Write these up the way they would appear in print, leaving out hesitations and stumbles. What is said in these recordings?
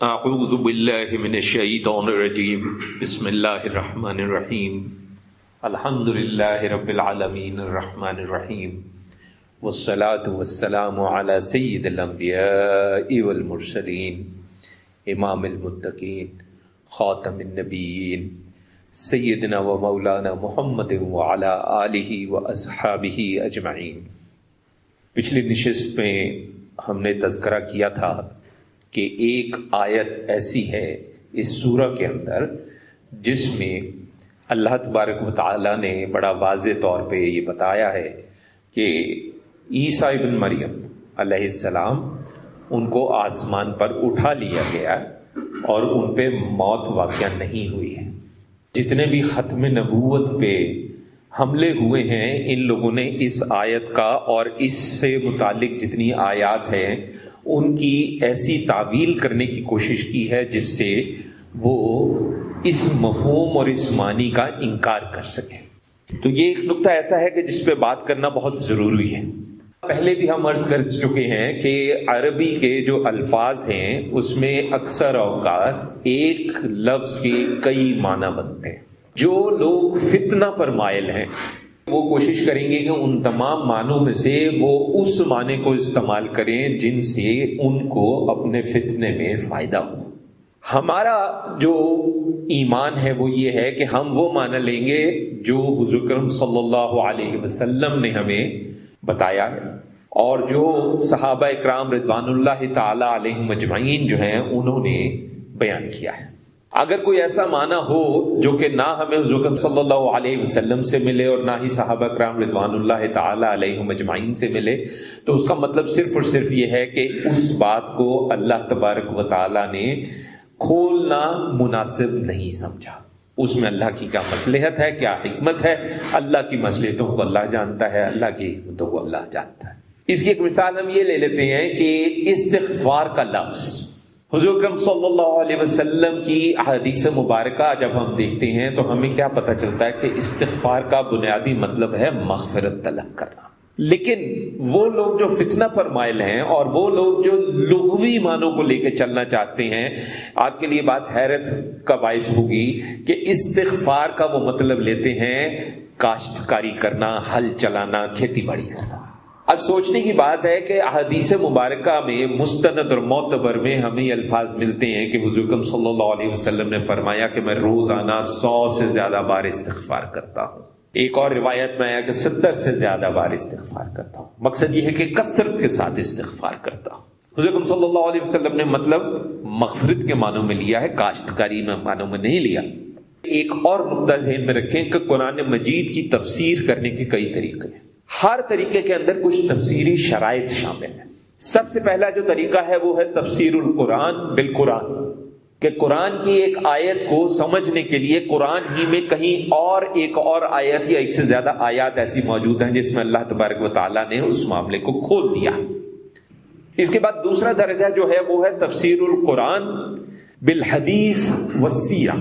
اعوذ باللہ من الشیطان الرجیم بسم اللہ الرحمن الرحیم الحمد للہ رب العالمین الرحمن الرحیم والصلاة والسلام علی سید الانبیاء والمرسلین امام المتقین خاتم النبیین سیدنا و مولانا محمد وعلی آلہ و اصحابہ اجمعین۔ پچھلی نشست میں ہم نے تذکرہ کیا تھا کہ ایک آیت ایسی ہے اس سورہ کے اندر جس میں اللہ تبارک و تعالیٰ نے بڑا واضح طور پہ یہ بتایا ہے کہ عیسیٰ ابن مریم علیہ السلام ان کو آسمان پر اٹھا لیا گیا اور ان پہ موت واقع نہیں ہوئی ہے۔ جتنے بھی ختم نبوت پہ حملے ہوئے ہیں ان لوگوں نے اس آیت کا اور اس سے متعلق جتنی آیات ہیں ان کی ایسی تعویل کرنے کی کوشش کی ہے جس سے وہ اس مفہوم اور اس معنی کا انکار کر سکیں۔ تو یہ ایک نقطہ ایسا ہے کہ جس پہ بات کرنا بہت ضروری ہے۔ پہلے بھی ہم عرض کر چکے ہیں کہ عربی کے جو الفاظ ہیں اس میں اکثر اوقات ایک لفظ کے کئی معنی بنتے ہیں۔ جو لوگ فتنہ پر مائل ہیں وہ کوشش کریں گے کہ ان تمام معنوں میں سے وہ اس معنی کو استعمال کریں جن سے ان کو اپنے فتنے میں فائدہ ہو۔ ہمارا جو ایمان ہے وہ یہ ہے کہ ہم وہ معنی لیں گے جو حضور اکرم صلی اللہ علیہ وسلم نے ہمیں بتایا ہے اور جو صحابہ اکرام رضوان اللہ تعالی علیہم اجمعین جو ہیں انہوں نے بیان کیا ہے۔ اگر کوئی ایسا معنی ہو جو کہ نہ ہمیں حضور اکرم صلی اللہ علیہ وسلم سے ملے اور نہ ہی صحابہ کرام رضوان اللہ تعالی علیہم اجمعین سے ملے تو اس کا مطلب صرف اور صرف یہ ہے کہ اس بات کو اللہ تبارک و تعالی نے کھولنا مناسب نہیں سمجھا۔ اس میں اللہ کی کیا مصلحت ہے، کیا حکمت ہے، اللہ کی مصلحتوں کو اللہ جانتا ہے، اللہ کی حکمتوں کو اللہ جانتا ہے۔ اس کی ایک مثال ہم یہ لے لیتے ہیں کہ استغفار کا لفظ حضور اکرم صلی اللہ علیہ وسلم کی احادیث مبارکہ جب ہم دیکھتے ہیں تو ہمیں کیا پتہ چلتا ہے کہ استغفار کا بنیادی مطلب ہے مغفرت طلب کرنا۔ لیکن وہ لوگ جو فتنہ پر مائل ہیں اور وہ لوگ جو لغوی معنوں کو لے کے چلنا چاہتے ہیں، آپ کے لیے بات حیرت کا باعث ہوگی کہ استغفار کا وہ مطلب لیتے ہیں کاشتکاری کرنا، ہل چلانا، کھیتی باڑی کرنا۔ اب سوچنے کی بات ہے کہ احادیث مبارکہ میں مستند اور معتبر میں ہمیں یہ الفاظ ملتے ہیں کہ حضور اکرم صلی اللہ علیہ وسلم نے فرمایا کہ میں روزانہ 100 سے زیادہ بار استغفار کرتا ہوں۔ ایک اور روایت میں آیا کہ 70 سے زیادہ بار استغفار کرتا ہوں۔ مقصد یہ ہے کہ کثرت کے ساتھ استغفار کرتا ہوں۔ حضور اکرم صلی اللہ علیہ وسلم نے مطلب مغفرت کے معنوں میں لیا ہے، کاشتکاری میں معنوں میں نہیں لیا۔ ایک اور نقطہ ذہن میں رکھیں کہ قرآن مجید کی تفسیر کرنے کے کئی طریقے ہیں۔ ہر طریقے کے اندر کچھ تفسیری شرائط شامل ہیں۔ سب سے پہلا جو طریقہ ہے وہ ہے تفسیر القرآن بالقرآن، کہ قرآن کی ایک آیت کو سمجھنے کے لیے قرآن ہی میں کہیں اور ایک اور آیت یا ایک سے زیادہ آیات ایسی موجود ہیں جس میں اللہ تبارک و تعالیٰ نے اس معاملے کو کھول دیا۔ اس کے بعد دوسرا درجہ جو ہے وہ ہے تفسیر القرآن بالحدیث والسیرہ،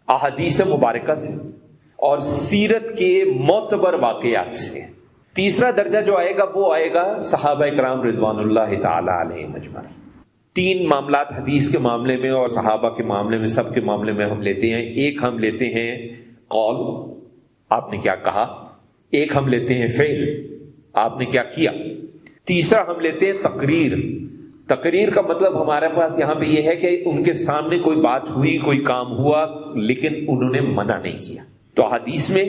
احادیث مبارکہ سے اور سیرت کے معتبر واقعات سے۔ تیسرا درجہ جو آئے گا وہ آئے گا صحابہ اکرام رضوان اللہ تعالی علیہم اجمعین۔ 3 معاملات حدیث کے معاملے میں اور صحابہ کے معاملے میں، سب کے معاملے میں ہم لیتے ہیں۔ ایک ہم لیتے ہیں قول، آپ نے کیا کہا، ایک ہم لیتے ہیں فعل، آپ نے کیا کیا، تیسرا ہم لیتے ہیں تقریر۔ تقریر کا مطلب ہمارے پاس یہاں پہ یہ ہے کہ ان کے سامنے کوئی بات ہوئی، کوئی کام ہوا لیکن انہوں نے منع نہیں کیا۔ تو حدیث میں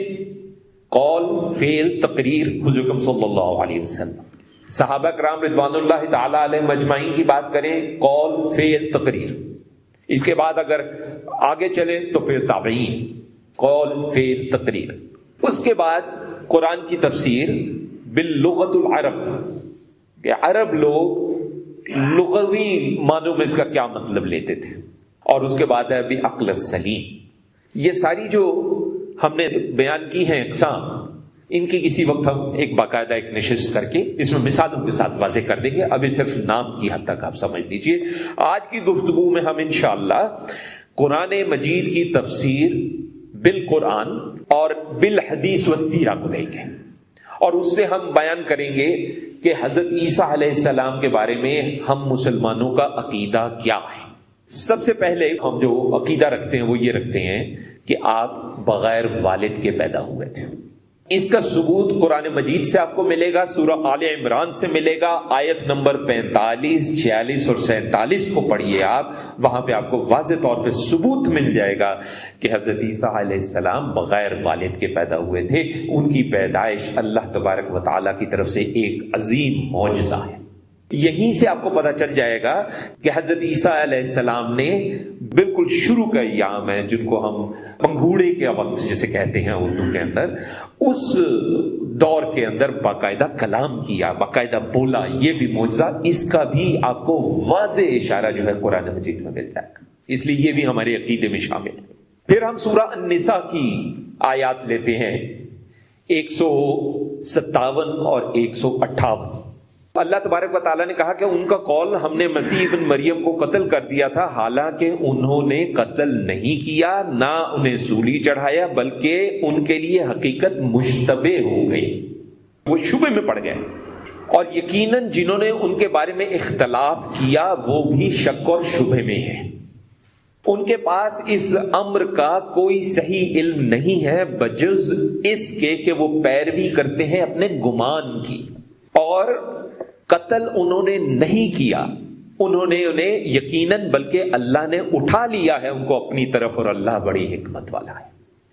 قول، فعل، تقریر حضور اکرم صلی اللہ علیہ وسلم۔ صحابہ کرام رضوان اللہ تعالی علیہم اجمعین کی بات کریں، قول، فعل، تقریر۔ اس کے بعد اگر آگے چلیں تو پھر تابعین، قول، فعل، تقریر۔ اس کے بعد قرآن کی تفسیر باللغت العرب، کہ عرب لوگ لغوی معنوں میں اس کا کیا مطلب لیتے تھے، اور اس کے بعد ہے بعقل السلیم۔ یہ ساری جو ہم نے بیان کی ہیں اقسام، ان کی کسی وقت ہم ایک باقاعدہ ایک نشست کر کے اس میں مثالوں کے ساتھ واضح کر دیں گے۔ ابھی صرف نام کی حد تک آپ سمجھ لیجئے۔ آج کی گفتگو میں ہم انشاءاللہ قرآن مجید کی تفسیر بالقرآن اور بالحدیث والسیرہ کو لیں گے، اور اس سے ہم بیان کریں گے کہ حضرت عیسیٰ علیہ السلام کے بارے میں ہم مسلمانوں کا عقیدہ کیا ہے۔ سب سے پہلے ہم جو عقیدہ رکھتے ہیں وہ یہ رکھتے ہیں کہ آپ بغیر والد کے پیدا ہوئے تھے۔ اس کا ثبوت قرآن مجید سے آپ کو ملے گا، سورہ آل عمران سے ملے گا، آیت نمبر 45، 46 اور 47 کو پڑھیے آپ، وہاں پہ آپ کو واضح طور پہ ثبوت مل جائے گا کہ حضرت عیسیٰ علیہ السلام بغیر والد کے پیدا ہوئے تھے۔ ان کی پیدائش اللہ تبارک و تعالیٰ کی طرف سے ایک عظیم معجزہ ہے۔ یہیں سے آپ کو پتہ چل جائے گا کہ حضرت عیسیٰ علیہ السلام نے بالکل شروع کا ایام ہے، جن کو ہم پنگھوڑے کے وقت جیسے کہتے ہیں اردو کے اندر، اس دور کے اندر باقاعدہ کلام کیا، باقاعدہ بولا۔ یہ بھی معجزہ، اس کا بھی آپ کو واضح اشارہ جو ہے قرآن مجید میں مل جائے گا، اس لیے یہ بھی ہمارے عقیدے میں شامل ہے۔ پھر ہم سورہ النساء کی آیات لیتے ہیں 157 اور 158۔ اللہ تبارک و تعالیٰ نے کہا کہ ان کا قول ہم نے مسیح ابن مریم کو قتل کر دیا تھا، حالانکہ انہوں نے قتل نہیں کیا، نہ انہیں سولی چڑھایا، بلکہ ان کے لیے حقیقت مشتبہ ہو گئی، وہ شبہ میں پڑ گئے، اور یقیناً جنہوں نے ان کے بارے میں اختلاف کیا وہ بھی شک اور شبہ میں ہیں۔ ان کے پاس اس امر کا کوئی صحیح علم نہیں ہے بجز اس کے کہ وہ پیروی کرتے ہیں اپنے گمان کی، اور قتل انہوں نے نہیں کیا، انہوں نے انہیں یقیناً بلکہ اللہ نے اٹھا لیا ہے ان کو اپنی طرف، اور اللہ بڑی حکمت والا ہے۔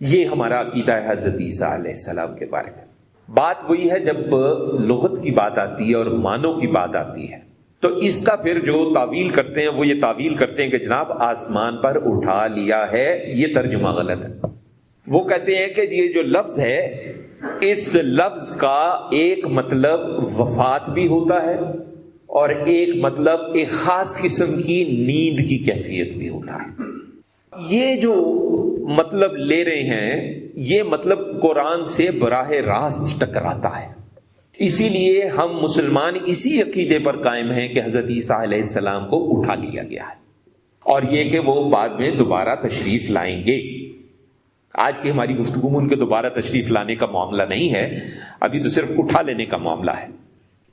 یہ ہمارا عقیدہ ہے حضرت عیسیٰ علیہ السلام کے بارے میں۔ بات وہی ہے، جب لغت کی بات آتی ہے اور معنوں کی بات آتی ہے تو اس کا پھر جو تعویل کرتے ہیں وہ یہ تعویل کرتے ہیں کہ جناب آسمان پر اٹھا لیا ہے، یہ ترجمہ غلط ہے۔ وہ کہتے ہیں کہ یہ جو لفظ ہے، اس لفظ کا ایک مطلب وفات بھی ہوتا ہے، اور ایک مطلب ایک خاص قسم کی نیند کی کیفیت بھی ہوتا ہے۔ یہ جو مطلب لے رہے ہیں، یہ مطلب قرآن سے براہ راست ٹکراتا ہے، اسی لیے ہم مسلمان اسی عقیدے پر قائم ہیں کہ حضرت عیسیٰ علیہ السلام کو اٹھا لیا گیا ہے، اور یہ کہ وہ بعد میں دوبارہ تشریف لائیں گے۔ آج کی ہماری گفتگو میں ان کے دوبارہ تشریف لانے کا معاملہ نہیں ہے، ابھی تو صرف اٹھا لینے کا معاملہ ہے۔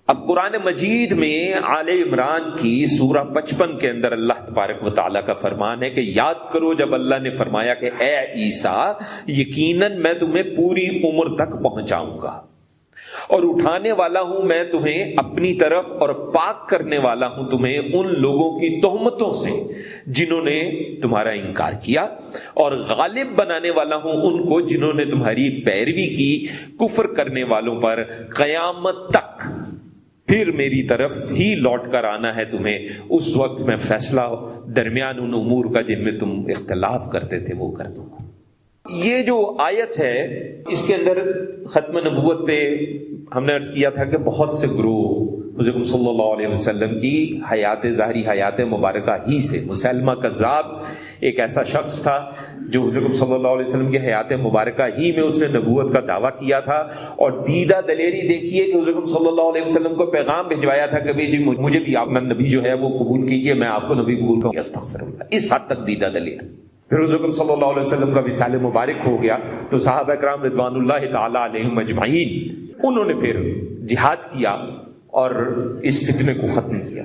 اب قرآن مجید میں آل عمران کی سورہ 55 کے اندر اللہ تبارک و تعالیٰ کا فرمان ہے کہ یاد کرو جب اللہ نے فرمایا کہ اے عیسیٰ، یقیناً میں تمہیں پوری عمر تک پہنچاؤں گا، اور اٹھانے والا ہوں میں تمہیں اپنی طرف، اور پاک کرنے والا ہوں تمہیں ان لوگوں کی تہمتوں سے جنہوں نے تمہارا انکار کیا، اور غالب بنانے والا ہوں ان کو جنہوں نے تمہاری پیروی کی کفر کرنے والوں پر قیامت تک۔ پھر میری طرف ہی لوٹ کر آنا ہے تمہیں، اس وقت میں فیصلہ درمیان ان امور کا جن میں تم اختلاف کرتے تھے وہ کر دوں گا۔ یہ جو آیت ہے اس کے اندر ختم نبوت پہ ہم نے عرض کیا تھا کہ بہت سے گروہ حضور صلی اللہ علیہ وسلم کی حیات ظاہری حیات مبارکہ ہی سے، مسلمہ کذاب ایک ایسا شخص تھا جو حضور صلی اللہ علیہ وسلم کی حیات مبارکہ ہی میں اس نے نبوت کا دعویٰ کیا تھا، اور دیدہ دلیری دیکھیے کہ حضور صلی اللہ علیہ وسلم کو پیغام بھجوایا تھا کہ جی مجھے بھی آپ نبی جو ہے وہ قبول کیجئے، میں آپ کو نبی قبول کروں، استغفر اللہ، اس حد تک دیدہ دلیر۔ پھر حضور صلی اللہ علیہ وسلم کا وصال مبارک ہو گیا تو صحابہ کرام رضوان اللہ تعالی علیہم اجمعین انہوں نے پھر جہاد کیا اور اس فتنے کو ختم کیا۔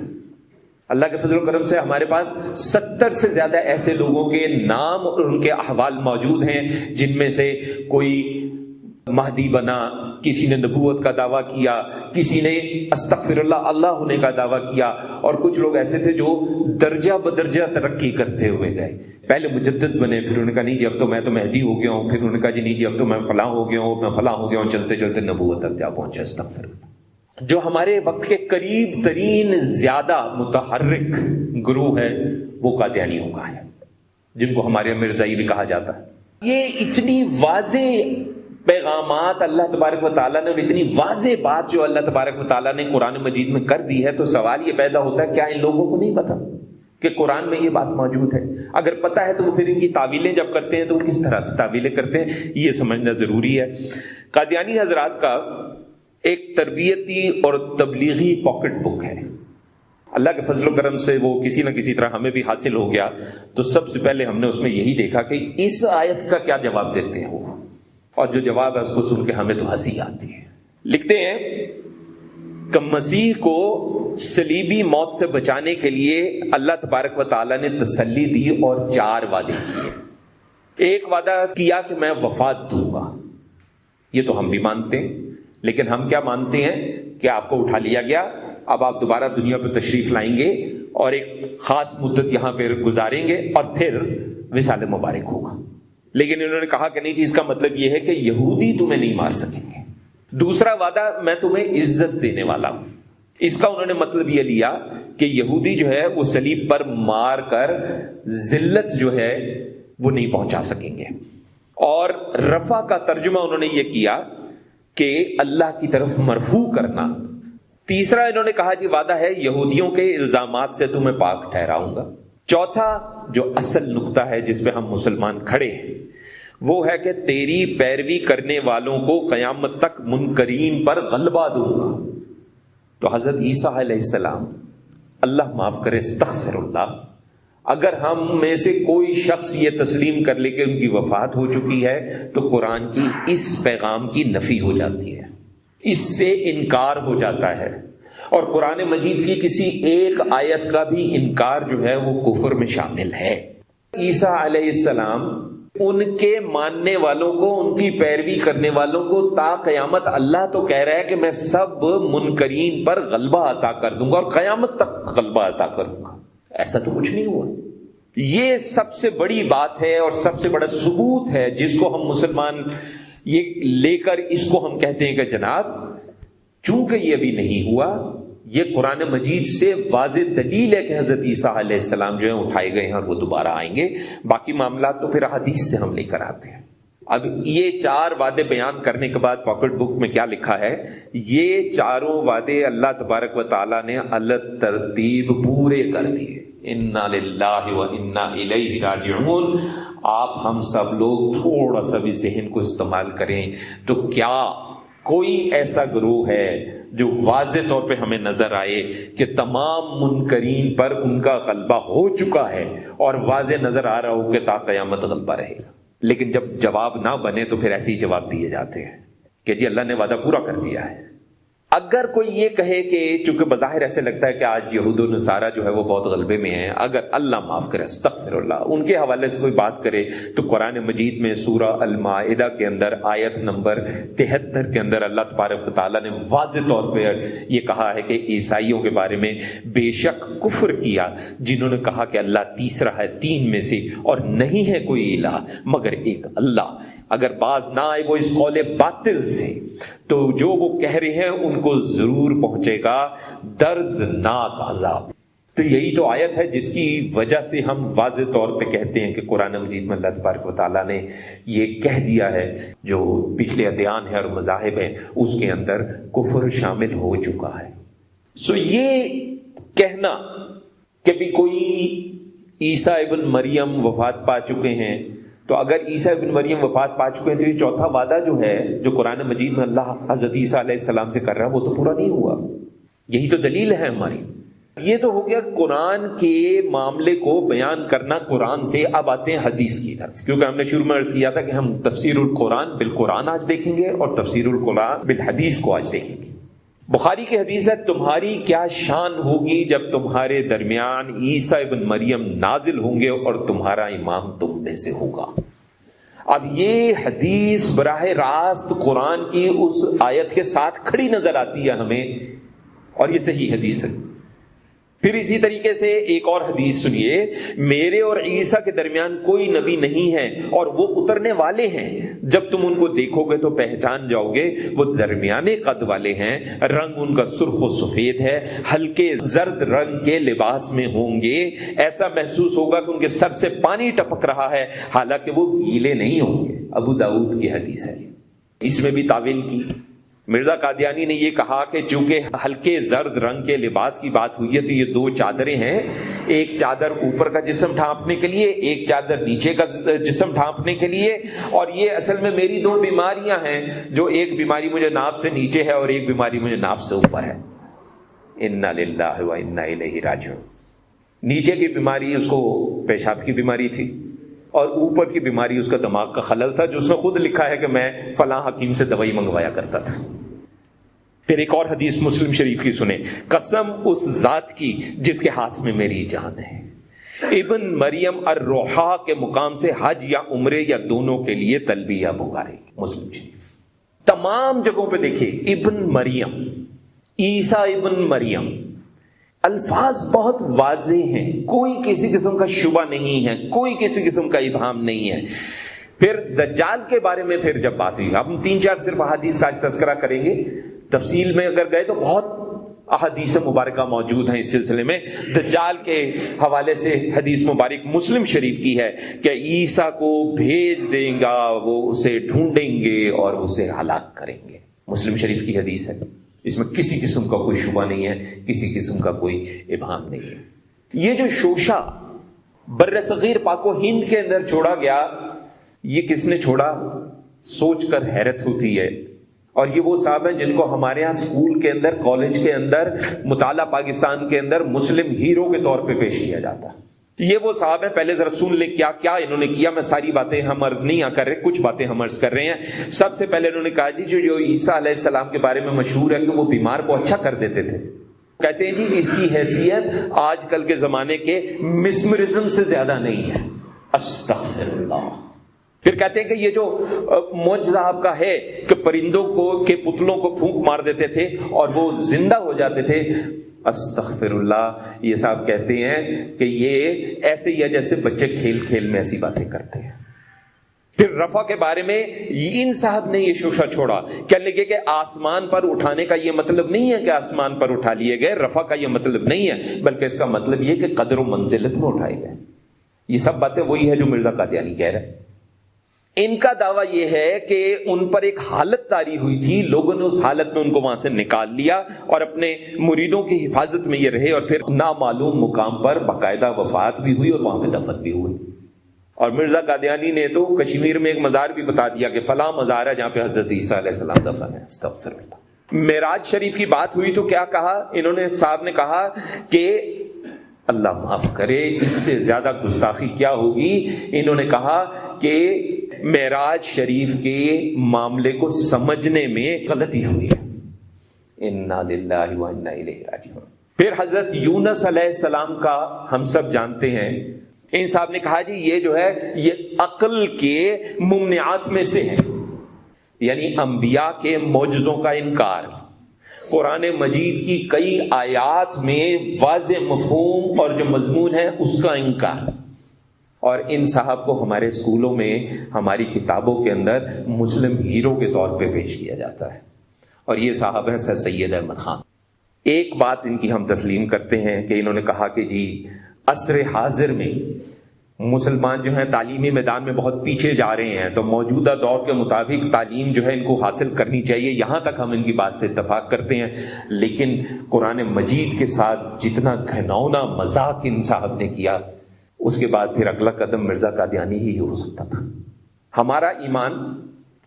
اللہ کے فضل و کرم سے ہمارے پاس 70 سے زیادہ ایسے لوگوں کے نام اور ان کے احوال موجود ہیں جن میں سے کوئی مہدی بنا، کسی نے نبوت کا دعویٰ کیا، کسی نے استغفر اللہ اللہ ہونے کا دعویٰ کیا، اور کچھ لوگ ایسے تھے جو درجہ بدرجہ ترقی کرتے ہوئے گئے۔ پہلے مجدد بنے، پھر انہوں نے کہا نہیں جی اب تو میں تو مہدی ہو گیا ہوں، پھر انہوں نے کہا جی نہیں جی اب تو میں فلاں ہو گیا ہوں، میں فلاں ہو گیا ہوں، چلتے چلتے نبوت تک جا پہنچے۔ استغفر اللہ۔ جو ہمارے وقت کے قریب ترین زیادہ متحرک گروہ ہے وہ قادیانیوں کا ہے، جن کو ہمارے مرزائی بھی کہا جاتا ہے۔ یہ اتنی واضح پیغامات اللہ تبارک و تعالیٰ نے، اور اتنی واضح بات جو اللہ تبارک و تعالیٰ نے قرآن مجید میں کر دی ہے، تو سوال یہ پیدا ہوتا ہے کیا ان لوگوں کو نہیں پتا کہ قرآن میں یہ بات موجود ہے؟ اگر پتا ہے تو وہ پھر ان کی تعویلیں جب کرتے ہیں تو وہ کس طرح سے تعویلیں کرتے ہیں، یہ سمجھنا ضروری ہے۔ قادیانی حضرات کا ایک تربیتی اور تبلیغی پاکٹ بک ہے، اللہ کے فضل و کرم سے وہ کسی نہ کسی طرح ہمیں بھی حاصل ہو گیا۔ تو سب سے پہلے ہم نے اس میں یہی دیکھا کہ اس آیت کا کیا جواب دیتے ہیں وہ، اور جو جواب ہے اس کو سن کے ہمیں تو ہنسی آتی ہے۔ لکھتے ہیں کہ مسیح کو صلیبی موت سے بچانے کے لیے اللہ تبارک و تعالیٰ نے تسلی دی اور 4 وعدے کیے. ایک وعدہ کیا کہ میں وفات دوں گا، یہ تو ہم بھی مانتے ہیں، لیکن ہم کیا مانتے ہیں کہ آپ کو اٹھا لیا گیا، اب آپ دوبارہ دنیا پہ تشریف لائیں گے اور ایک خاص مدت یہاں پہ گزاریں گے اور پھر وصال مبارک ہوگا. لیکن انہوں نے کہا کہ نہیں جی، اس کا مطلب یہ ہے کہ یہودی تمہیں نہیں مار سکیں گے. دوسرا وعدہ، میں تمہیں عزت دینے والا ہوں. اس کا انہوں نے مطلب یہ لیا کہ یہودی جو ہے وہ صلیب پر مار کر ذلت جو ہے وہ نہیں پہنچا سکیں گے. اور رفع کا ترجمہ انہوں نے یہ کیا کہ اللہ کی طرف مرفوع کرنا. تیسرا انہوں نے کہا جی وعدہ ہے یہودیوں کے الزامات سے تمہیں پاک ٹھہراؤں گا. چوتھا جو اصل نقطہ ہے جس پہ ہم مسلمان کھڑے ہیں وہ ہے کہ تیری پیروی کرنے والوں کو قیامت تک منکرین پر غلبہ دوں گا. تو حضرت عیسیٰ علیہ السلام، اللہ معاف کرے، استغفر اللہ، اگر ہم میں سے کوئی شخص یہ تسلیم کر لے کہ ان کی وفات ہو چکی ہے تو قرآن کی اس پیغام کی نفی ہو جاتی ہے، اس سے انکار ہو جاتا ہے. اور قرآن مجید کی کسی ایک آیت کا بھی انکار جو ہے وہ کفر میں شامل ہے. عیسیٰ علیہ السلام ان کے ماننے والوں کو، ان کی پیروی کرنے والوں کو تا قیامت اللہ تو کہہ رہا ہے کہ میں سب منکرین پر غلبہ عطا کر دوں گا اور قیامت تک غلبہ عطا کروں گا. ایسا تو کچھ نہیں ہوا. یہ سب سے بڑی بات ہے اور سب سے بڑا ثبوت ہے جس کو ہم مسلمان یہ لے کر اس کو ہم کہتے ہیں کہ جناب چونکہ یہ ابھی نہیں ہوا، یہ قرآن مجید سے واضح دلیل ہے کہ حضرت عیسیٰ علیہ السلام جو ہیں اٹھائے گئے ہیں اور وہ دوبارہ آئیں گے. باقی معاملات تو پھر حدیث سے ہم لے کر آتے ہیں. اب یہ 4 وعدے بیان کرنے کے بعد پاکٹ بک میں کیا لکھا ہے، یہ 4 وعدے اللہ تبارک و تعالیٰ نے الگ ترتیب پورے کر دیے. انا للہ و انا الیہ راجعون. آپ ہم سب لوگ تھوڑا سا بھی ذہن کو استعمال کریں تو کیا کوئی ایسا گروہ ہے جو واضح طور پہ ہمیں نظر آئے کہ تمام منکرین پر ان کا غلبہ ہو چکا ہے اور واضح نظر آ رہا ہو کہ تا قیامت غلبہ رہے گا؟ لیکن جب جواب نہ بنے تو پھر ایسے ہی جواب دیے جاتے ہیں کہ جی اللہ نے وعدہ پورا کر دیا ہے. اگر کوئی یہ کہے کہ چونکہ بظاہر ایسے لگتا ہے کہ آج یہود و نصارہ جو ہے وہ بہت غلبے میں ہیں، اگر اللہ معاف کرے، استغفر اللہ، ان کے حوالے سے کوئی بات کرے تو قرآن مجید میں سورہ المائدہ کے اندر آیت نمبر 73 کے اندر اللہ تبارک و تعالیٰ نے واضح طور پہ یہ کہا ہے کہ عیسائیوں کے بارے میں بے شک کفر کیا جنہوں نے کہا کہ اللہ تیسرا ہے 3 میں سے اور نہیں ہے کوئی الہ مگر ایک اللہ. اگر باز نہ آئے وہ اس قول باطل سے تو جو وہ کہہ رہے ہیں ان کو ضرور پہنچے گا دردناک عذاب. تو یہی تو آیت ہے جس کی وجہ سے ہم واضح طور پہ کہتے ہیں کہ قرآن مجید میں اللہ تبارک و تعالیٰ نے یہ کہہ دیا ہے جو پچھلے ادیان ہے اور مذاہب ہیں اس کے اندر کفر شامل ہو چکا ہے. سو یہ کہنا کہ بھی کوئی عیسیٰ ابن مریم وفات پا چکے ہیں، تو اگر عیسیٰ ابن مریم وفات پا چکے ہیں تو یہ 4تھا وعدہ جو ہے جو قرآن مجید میں اللہ حضرت عیسیٰ علیہ السلام سے کر رہا ہے وہ تو پورا نہیں ہوا. یہی تو دلیل ہے ہماری. یہ تو ہو گیا قرآن کے معاملے کو بیان کرنا قرآن سے. اب آتے ہیں حدیث کی طرف، کیونکہ ہم نے شروع میں عرض کیا تھا کہ ہم تفسیر القرآن بالقرآن آج دیکھیں گے اور تفسیر القرآن بالحدیث کو آج دیکھیں گے. بخاری کی حدیث ہے، تمہاری کیا شان ہوگی جب تمہارے درمیان عیسیٰ ابن مریم نازل ہوں گے اور تمہارا امام تم میں سے ہوگا. اب یہ حدیث براہ راست قرآن کی اس آیت کے ساتھ کھڑی نظر آتی ہے ہمیں، اور یہ صحیح حدیث ہے. پھر اسی طریقے سے ایک اور حدیث سنیے، میرے اور عیسیٰ کے درمیان کوئی نبی نہیں ہے اور وہ اترنے والے ہیں، جب تم ان کو دیکھو گے تو پہچان جاؤ گے، وہ درمیانے قد والے ہیں، رنگ ان کا سرخ و سفید ہے، ہلکے زرد رنگ کے لباس میں ہوں گے، ایسا محسوس ہوگا کہ ان کے سر سے پانی ٹپک رہا ہے حالانکہ وہ گیلے نہیں ہوں گے. ابو داؤد کی حدیث ہے. اس میں بھی تعویل کی. مرزا قادیانی نے یہ کہا کہ چونکہ ہلکے زرد رنگ کے لباس کی بات ہوئی ہے تو یہ 2 چادریں ہیں، ایک چادر اوپر کا جسم ڈھانپنے کے لیے، ایک چادر نیچے کا جسم ڈھانپنے کے لیے، اور یہ اصل میں میری 2 بیماریاں ہیں، جو ایک بیماری مجھے ناف سے نیچے ہے اور ایک بیماری مجھے ناف سے اوپر ہے. انا للہ و انا الیہ راجعون. نیچے کی بیماری اس کو پیشاب کی بیماری تھی اور اوپر کی بیماری اس کا دماغ کا خلل تھا، جو اس نے خود لکھا ہے کہ میں فلاں حکیم سے دوائی منگوایا کرتا تھا. پھر ایک اور حدیث مسلم شریف کی سنیں، قسم اس ذات کی جس کے ہاتھ میں میری جان ہے، ابن مریم الروحا کے مقام سے حج یا عمرے یا دونوں کے لیے تلبیہ پکارے. مسلم شریف تمام جگہوں پہ دیکھیں ابن مریم، عیسیٰ ابن مریم، الفاظ بہت واضح ہیں، کوئی کسی قسم کا شبہ نہیں ہے، کوئی کسی قسم کا ابہام نہیں ہے. پھر دجال کے بارے میں پھر جب بات ہوئی، ہم 3-4 صرف احادیث کا تذکرہ کریں گے، تفصیل میں اگر گئے تو بہت احادیث مبارکہ موجود ہیں اس سلسلے میں. دجال کے حوالے سے حدیث مبارک مسلم شریف کی ہے کہ عیسیٰ کو بھیج دیں گا، وہ اسے ڈھونڈیں گے اور اسے ہلاک کریں گے. مسلم شریف کی حدیث ہے، اس میں کسی قسم کا کوئی شبہ نہیں ہے، کسی قسم کا کوئی ابہام نہیں ہے. یہ جو شوشہ بر صغیر پاک و ہند کے اندر چھوڑا گیا، یہ کس نے چھوڑا؟ سوچ کر حیرت ہوتی ہے. اور یہ وہ صاحب ہیں جن کو ہمارے ہاں اسکول کے اندر، کالج کے اندر، مطالعہ پاکستان کے اندر مسلم ہیرو کے طور پہ پیش کیا جاتا ہے. یہ وہ صاحب ہیں، پہلے ذرا سن لیں کیا کیا انہوں نے کیا. میں ساری باتیں ہم عرض نہیں کر رہے، کچھ باتیں ہم عرض کر رہے ہیں. سب سے پہلے انہوں نے کہا جی جو عیسیٰ علیہ السلام کے بارے میں مشہور ہے کہ وہ بیمار کو اچھا کر دیتے تھے. کہتے ہیں جی اس کی حیثیت آج کل کے زمانے کے مسمرزم سے زیادہ نہیں ہے. استغفر اللہ. پھر کہتے ہیں کہ یہ جو معجزہ آپ کا ہے کہ پرندوں کو کے پتلوں کو پھونک مار دیتے تھے اور وہ زندہ ہو جاتے تھے. استغفر اللہ. یہ صاحب کہتے ہیں کہ یہ ایسے ہی ہے جیسے بچے کھیل کھیل میں ایسی باتیں کرتے ہیں. پھر رفع کے بارے میں ان صاحب نے یہ شوشہ چھوڑا، کہنے لگے کہ آسمان پر اٹھانے کا یہ مطلب نہیں ہے کہ آسمان پر اٹھا لیے گئے، رفع کا یہ مطلب نہیں ہے، بلکہ اس کا مطلب یہ کہ قدر و منزلت میں اٹھائے گئے. یہ سب باتیں وہی ہے جو مرزا قادیانی کہہ رہے ہیں. ان کا دعویٰ یہ ہے کہ ان پر ایک حالت طاری ہوئی تھی، لوگوں نے اس حالت میں ان کو وہاں سے نکال لیا اور اپنے مریدوں کی حفاظت میں یہ رہے، اور پھر نامعلوم مقام پر باقاعدہ وفات بھی ہوئی اور وہاں پہ دفن بھی ہوئی. اور مرزا قادیانی نے تو کشمیر میں ایک مزار بھی بتا دیا کہ فلاں مزار ہے جہاں پہ حضرت عیسیٰ علیہ السلام دفن ہے. استغفر اللہ. معراج شریف کی بات ہوئی تو کیا کہا انہوں نے؟ صاحب نے کہا کہ اللہ معاف کرے اس سے زیادہ گستاخی کیا ہوگی. انہوں نے کہا کہ معراج شریف کے معاملے کو سمجھنے میں غلطی ہوئی ہے. انا للہ و انا الیہ راجعون. پھر حضرت یونس علیہ السلام کا ہم سب جانتے ہیں. ان صاحب نے کہا جی یہ جو ہے یہ عقل کے ممنعات میں سے ہے، یعنی انبیاء کے معجزوں کا انکار. قرآن مجید کی کئی آیات میں واضح مفہوم اور جو مضمون ہے اس کا انکار. اور ان صاحب کو ہمارے اسکولوں میں، ہماری کتابوں کے اندر مسلم ہیرو کے طور پہ پیش کیا جاتا ہے. اور یہ صاحب ہیں سر سید احمد خان. ایک بات ان کی ہم تسلیم کرتے ہیں کہ انہوں نے کہا کہ جی عصر حاضر میں مسلمان جو ہیں تعلیمی میدان میں بہت پیچھے جا رہے ہیں، تو موجودہ دور کے مطابق تعلیم جو ہے ان کو حاصل کرنی چاہیے. یہاں تک ہم ان کی بات سے اتفاق کرتے ہیں، لیکن قرآن مجید کے ساتھ جتنا گھناؤنا مذاق ان صاحب نے کیا، اس کے بعد پھر اگلا قدم مرزا قادیانی ہی ہو سکتا تھا. ہمارا ایمان،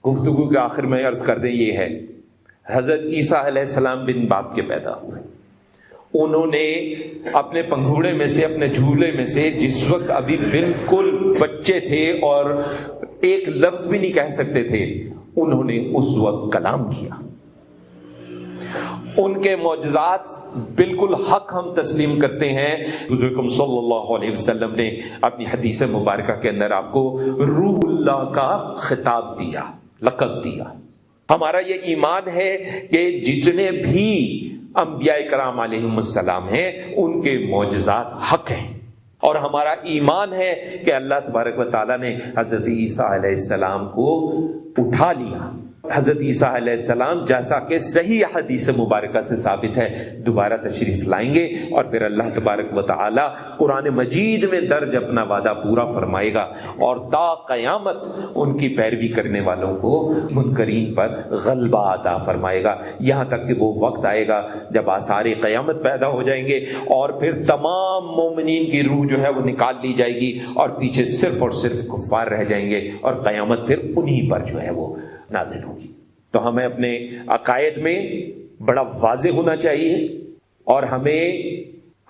گفتگو کے آخر میں عرض کر دیں، یہ ہے حضرت عیسیٰ علیہ السلام بن باپ کے پیدا ہوئے. انہوں نے اپنے پنگھوڑے میں سے، اپنے جھولے میں سے، جس وقت ابھی بالکل بچے تھے اور ایک لفظ بھی نہیں کہہ سکتے تھے، انہوں نے اس وقت کلام کیا. ان کے معجزات بالکل حق ہم تسلیم کرتے ہیں. حضور اکرم صلی اللہ علیہ وسلم نے اپنی حدیث مبارکہ کے اندر آپ کو روح اللہ کا خطاب دیا، لقب دیا. ہمارا یہ ایمان ہے کہ جتنے بھی انبیاء کرام علیہم السلام ہیں ان کے معجزات حق ہیں، اور ہمارا ایمان ہے کہ اللہ تبارک و تعالیٰ نے حضرت عیسیٰ علیہ السلام کو اٹھا لیا. حضرت عیسیٰ علیہ السلام جیسا کہ صحیح حدیث مبارکہ سے ثابت ہے دوبارہ تشریف لائیں گے، اور پھر اللہ تبارک و تعالی قرآن مجید میں درج اپنا وعدہ پورا فرمائے گا، اور تا قیامت ان کی پیروی کرنے والوں کو منکرین پر غلبہ عطا فرمائے گا، یہاں تک کہ وہ وقت آئے گا جب آثار قیامت پیدا ہو جائیں گے، اور پھر تمام مومنین کی روح جو ہے وہ نکال لی جائے گی، اور پیچھے صرف اور صرف کفار رہ جائیں گے، اور قیامت پھر انہی پر جو ہے وہ نازل ہوگی. تو ہمیں اپنے عقائد میں بڑا واضح ہونا چاہیے، اور ہمیں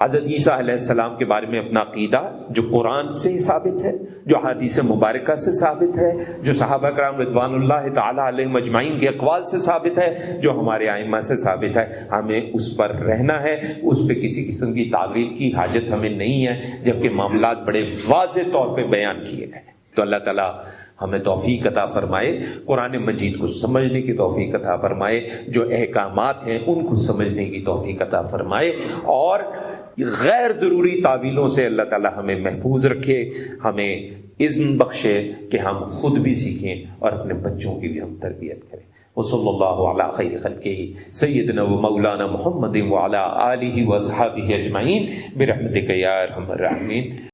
حضرت عیسیٰ علیہ السلام کے بارے میں اپنا عقیدہ جو قرآن سے ثابت ہے، جو حدیث مبارکہ سے ثابت ہے، جو صحابہ کرام رضوان اللہ تعالی علیہم اجمعین کے اقوال سے ثابت ہے، جو ہمارے ائمہ سے ثابت ہے، ہمیں اس پر رہنا ہے، اس پہ کسی قسم کی تعویل کی حاجت ہمیں نہیں ہے، جبکہ معاملات بڑے واضح طور پہ بیان کیے گئے۔ تو اللہ تعالیٰ ہمیں توفیق عطا فرمائے، قرآن مجید کو سمجھنے کی توفیق عطا فرمائے، جو احکامات ہیں ان کو سمجھنے کی توفیق عطا فرمائے، اور غیر ضروری تعویلوں سے اللہ تعالیٰ ہمیں محفوظ رکھے، ہمیں اذن بخشے کہ ہم خود بھی سیکھیں اور اپنے بچوں کی بھی ہم تربیت کریں۔ وصلی اللہ علی خیر خلقہ سیدنا و مولانا محمد وعلی آلہ و صحابہ اجمعین برحمتک یا ارحم الراحمین۔